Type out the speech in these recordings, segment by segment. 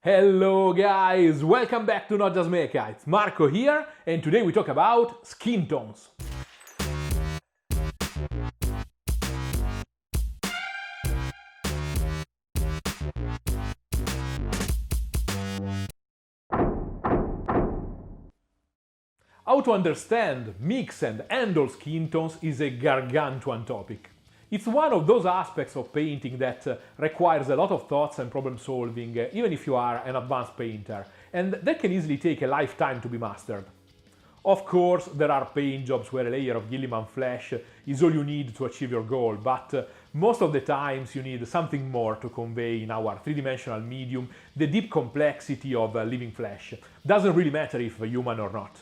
Hello guys, welcome back to Not Just Mecha. It's Marco here, and today we talk about skin tones. How to understand, mix and handle skin tones is a gargantuan topic. It's one of those aspects of painting that requires a lot of thoughts and problem solving, even if you are an advanced painter, and that can easily take a lifetime to be mastered. Of course, there are paint jobs where a layer of Gilliman flesh is all you need to achieve your goal, but most of the times you need something more to convey in our three-dimensional medium the deep complexity of living flesh. Doesn't really matter if human or not.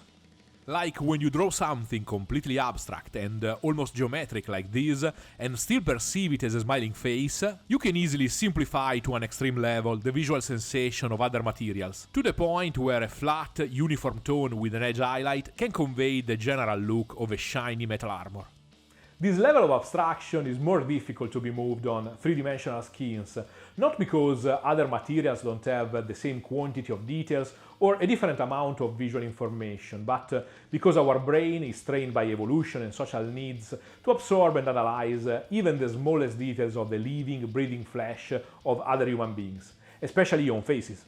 Like when you draw something completely abstract and almost geometric like this, and still perceive it as a smiling face, you can easily simplify to an extreme level the visual sensation of other materials, to the point where a flat, uniform tone with an edge highlight can convey the general look of a shiny metal armor. This level of abstraction is more difficult to be moved on three-dimensional skins, not because other materials don't have the same quantity of details or a different amount of visual information, but because our brain is trained by evolution and social needs to absorb and analyze even the smallest details of the living, breathing flesh of other human beings, especially on faces.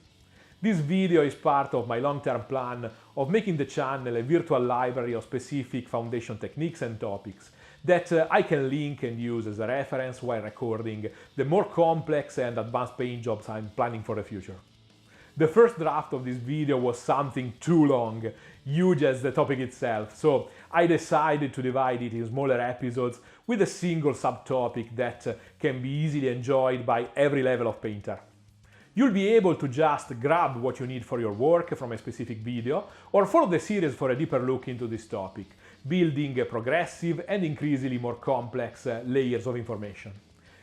This video is part of my long-term plan of making the channel a virtual library of specific foundation techniques and topics that I can link and use as a reference while recording the more complex and advanced paint jobs I'm planning for the future. The first draft of this video was something too long, huge as the topic itself, so I decided to divide it in smaller episodes with a single subtopic that can be easily enjoyed by every level of painter. You'll be able to just grab what you need for your work from a specific video, or follow the series for a deeper look into this topic, building progressive and increasingly more complex layers of information.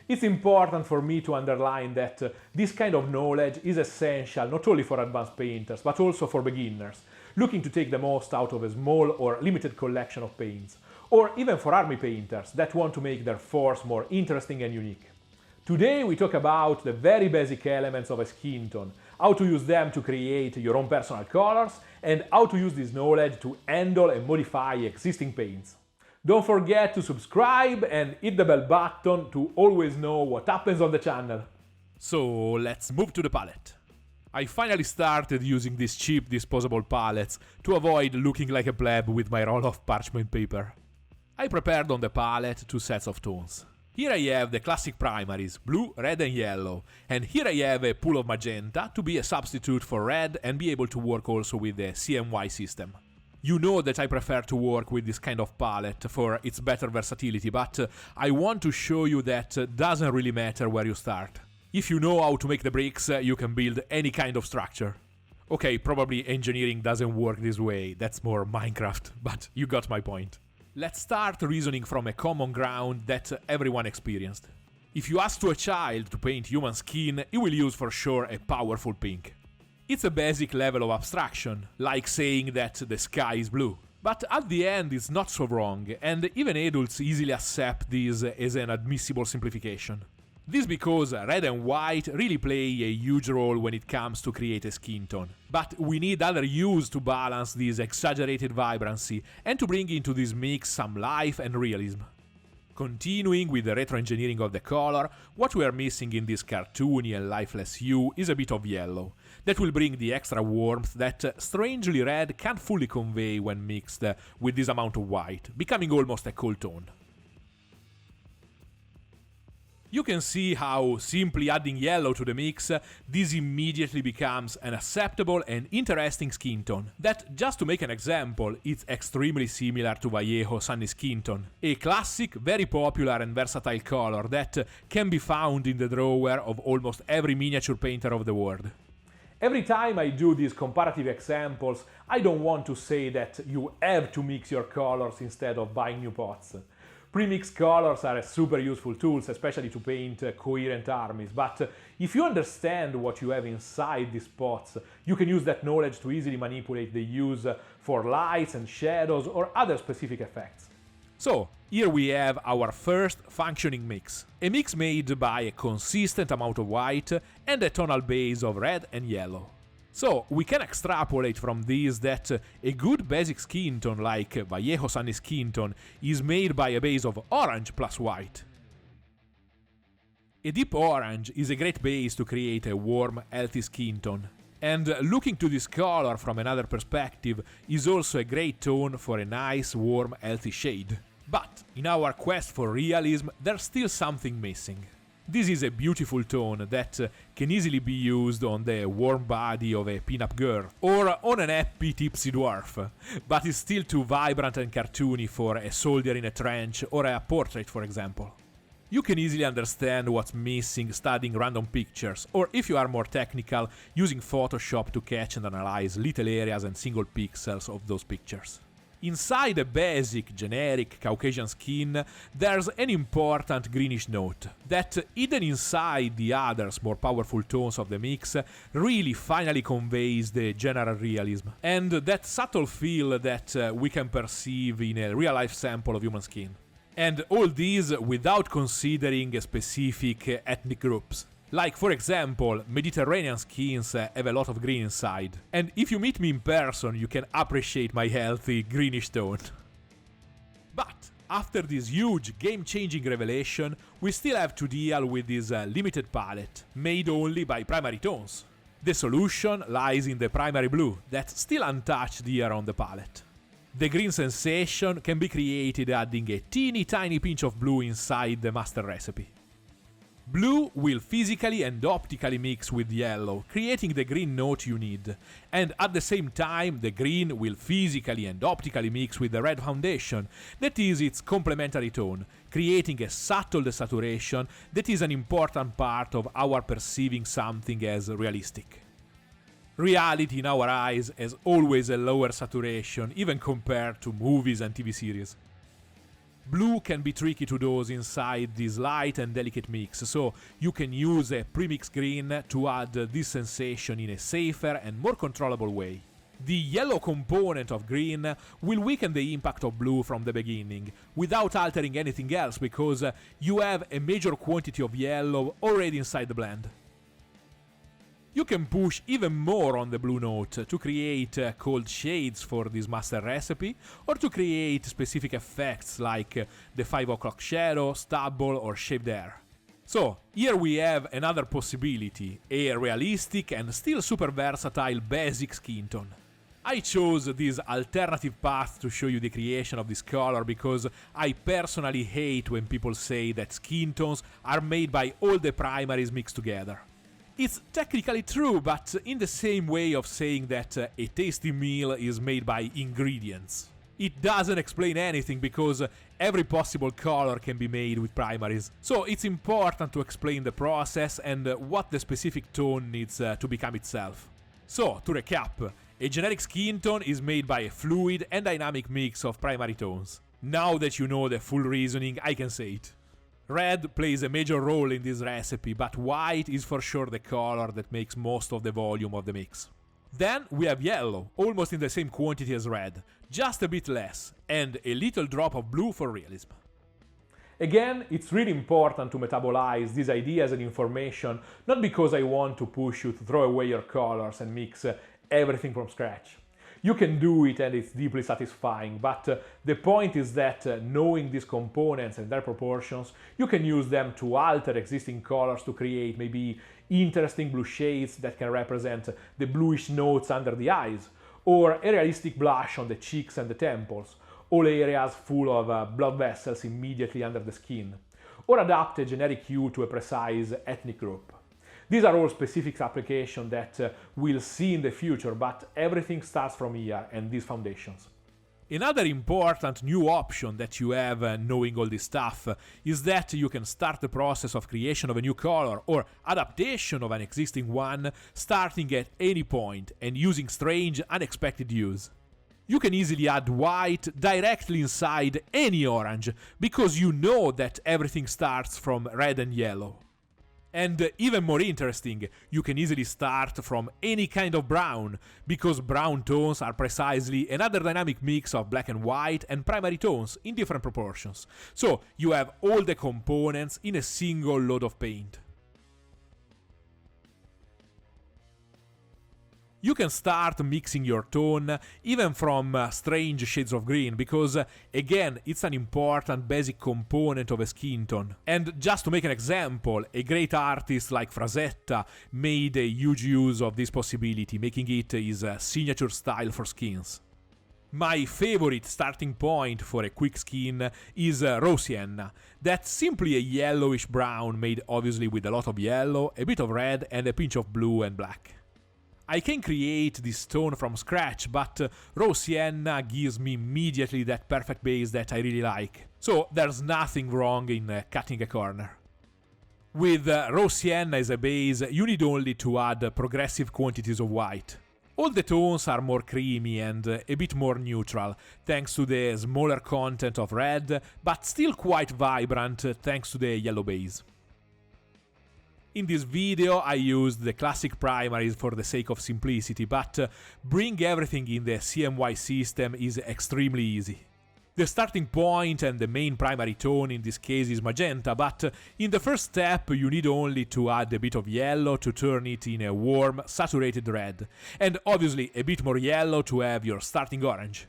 It's important for me to underline that this kind of knowledge is essential not only for advanced painters, but also for beginners, looking to take the most out of a small or limited collection of paints, or even for army painters that want to make their force more interesting and unique. Today we talk about the very basic elements of a skin tone, how to use them to create your own personal colors, and how to use this knowledge to handle and modify existing paints. Don't forget to subscribe and hit the bell button to always know what happens on the channel. So let's move to the palette. I finally started using these cheap disposable palettes to avoid looking like a pleb with my roll of parchment paper. I prepared on the palette two sets of tones. Here I have the classic primaries, blue, red and yellow, and here I have a pool of magenta to be a substitute for red and be able to work also with the CMY system. You know that I prefer to work with this kind of palette for its better versatility, but I want to show you that doesn't really matter where you start. If you know how to make the bricks, you can build any kind of structure. Okay, probably engineering doesn't work this way, that's more Minecraft, but you got my point. Let's start reasoning from a common ground that everyone experienced. If you ask to a child to paint human skin, he will use for sure a powerful pink. It's a basic level of abstraction, like saying that the sky is blue. But at the end it's not so wrong, and even adults easily accept this as an admissible simplification. This because red and white really play a huge role when it comes to create a skin tone. But we need other hues to balance this exaggerated vibrancy and to bring into this mix some life and realism. Continuing with the retro engineering of the color, what we are missing in this cartoony and lifeless hue is a bit of yellow. That will bring the extra warmth that strangely red can't fully convey when mixed with this amount of white, becoming almost a cold tone. You can see how, simply adding yellow to the mix, this immediately becomes an acceptable and interesting skin tone. That, just to make an example, it's extremely similar to Vallejo Sunny Skin Tone, a classic, very popular and versatile color that can be found in the drawer of almost every miniature painter of the world. Every time I do these comparative examples, I don't want to say that you have to mix your colors instead of buying new pots. Pre-mixed colors are super useful tools, especially to paint coherent armies, but if you understand what you have inside these pots, you can use that knowledge to easily manipulate the hues for lights and shadows or other specific effects. So, here we have our first functioning mix. A mix made by a consistent amount of white and a tonal base of red and yellow. So, we can extrapolate from this that a good basic skin tone like Vallejo Sunny Skin Tone is made by a base of orange plus white. A deep orange is a great base to create a warm, healthy skin tone. And looking to this color from another perspective is also a great tone for a nice, warm, healthy shade. But in our quest for realism, there's still something missing. This is a beautiful tone that can easily be used on the warm body of a pin-up girl or on an happy tipsy dwarf, but is still too vibrant and cartoony for a soldier in a trench or a portrait, for example. You can easily understand what's missing studying random pictures, or if you are more technical, using Photoshop to catch and analyze little areas and single pixels of those pictures. Inside a basic, generic Caucasian skin, there's an important greenish note that, hidden inside the others more powerful tones of the mix, really finally conveys the general realism, and that subtle feel that we can perceive in a real-life sample of human skin. And all these without considering specific ethnic groups. Like, for example, Mediterranean skins have a lot of green inside, and if you meet me in person, you can appreciate my healthy greenish tone. But after this huge game-changing revelation, we still have to deal with this limited palette, made only by primary tones. The solution lies in the primary blue, that's still untouched here on the palette. The green sensation can be created adding a teeny tiny pinch of blue inside the master recipe. Blue will physically and optically mix with yellow, creating the green note you need, and at the same time the green will physically and optically mix with the red foundation, that is its complementary tone, creating a subtle desaturation that is an important part of our perceiving something as realistic. Reality in our eyes has always a lower saturation, even compared to movies and TV series. Blue can be tricky to dose inside this light and delicate mix, so you can use a premix green to add this sensation in a safer and more controllable way. The yellow component of green will weaken the impact of blue from the beginning, without altering anything else, because you have a major quantity of yellow already inside the blend. You can push even more on the blue note to create cold shades for this master recipe, or to create specific effects like the 5 o'clock shadow, stubble or shaved hair. So, here we have another possibility, a realistic and still super versatile basic skin tone. I chose this alternative path to show you the creation of this color because I personally hate when people say that skin tones are made by all the primaries mixed together. It's technically true, but in the same way of saying that a tasty meal is made by ingredients. It doesn't explain anything because every possible color can be made with primaries. So it's important to explain the process and what the specific tone needs to become itself. So, to recap, a generic skin tone is made by a fluid and dynamic mix of primary tones. Now that you know the full reasoning, I can say it. Red plays a major role in this recipe, but white is for sure the color that makes most of the volume of the mix. Then we have yellow, almost in the same quantity as red, just a bit less, and a little drop of blue for realism. Again, it's really important to metabolize these ideas and information, not because I want to push you to throw away your colors and mix everything from scratch. You can do it and it's deeply satisfying, but the point is that knowing these components and their proportions, you can use them to alter existing colors to create maybe interesting blue shades that can represent the bluish notes under the eyes, or a realistic blush on the cheeks and the temples, all areas full of blood vessels immediately under the skin, or adapt a generic hue to a precise ethnic group. These are all specific applications that we'll see in the future, but everything starts from here and these foundations. Another important new option that you have knowing all this stuff is that you can start the process of creation of a new color or adaptation of an existing one starting at any point and using strange, unexpected hues. You can easily add white directly inside any orange because you know that everything starts from red and yellow. And even more interesting, you can easily start from any kind of brown, because brown tones are precisely another dynamic mix of black and white and primary tones in different proportions. So you have all the components in a single load of paint. You can start mixing your tone even from strange shades of green, because again, it's an important basic component of a skin tone. And just to make an example, a great artist like Frazetta made a huge use of this possibility, making it his signature style for skins. My favorite starting point for a quick skin is raw sienna. That's simply a yellowish brown made obviously with a lot of yellow, a bit of red and a pinch of blue and black. I can create this tone from scratch, but raw sienna gives me immediately that perfect base that I really like. So there's nothing wrong in cutting a corner. With raw sienna as a base, you need only to add progressive quantities of white. All the tones are more creamy and a bit more neutral, thanks to the smaller content of red, but still quite vibrant thanks to the yellow base. In this video I used the classic primaries for the sake of simplicity, but bring everything in the CMY system is extremely easy. The starting point and the main primary tone in this case is magenta, but in the first step you need only to add a bit of yellow to turn it in a warm, saturated red, and obviously a bit more yellow to have your starting orange.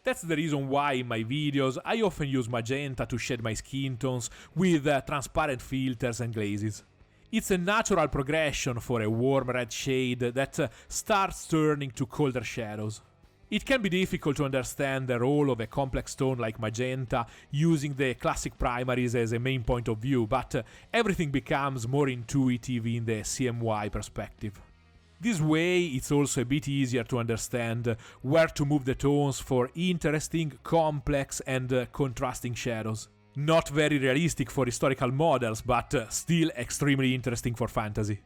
That's the reason why in my videos I often use magenta to shade my skin tones with transparent filters and glazes. It's a natural progression for a warm red shade that starts turning to colder shadows. It can be difficult to understand the role of a complex tone like magenta using the classic primaries as a main point of view, but everything becomes more intuitive in the CMY perspective. This way it's also a bit easier to understand where to move the tones for interesting, complex and contrasting shadows. Not very realistic for historical models, but still extremely interesting for fantasy.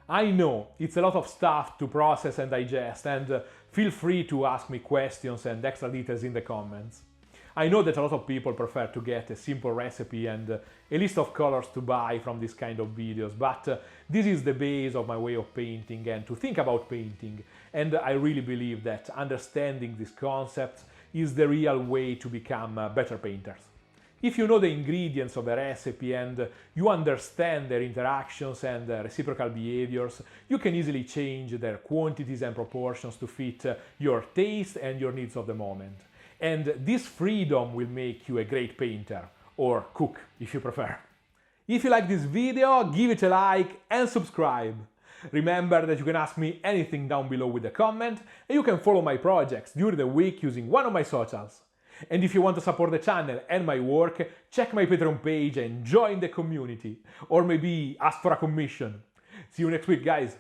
I know, it's a lot of stuff to process and digest, and feel free to ask me questions and extra details in the comments. I know that a lot of people prefer to get a simple recipe and a list of colors to buy from this kind of videos, but this is the base of my way of painting and to think about painting, and I really believe that understanding these concepts is the real way to become better painters. If you know the ingredients of a recipe and you understand their interactions and reciprocal behaviors, you can easily change their quantities and proportions to fit your taste and your needs of the moment. And this freedom will make you a great painter, or cook if you prefer. If you like this video, give it a like and subscribe. Remember that you can ask me anything down below with a comment, and you can follow my projects during the week using one of my socials. And if you want to support the channel and my work, check my Patreon page and join the community, or maybe ask for a commission. See you next week, guys!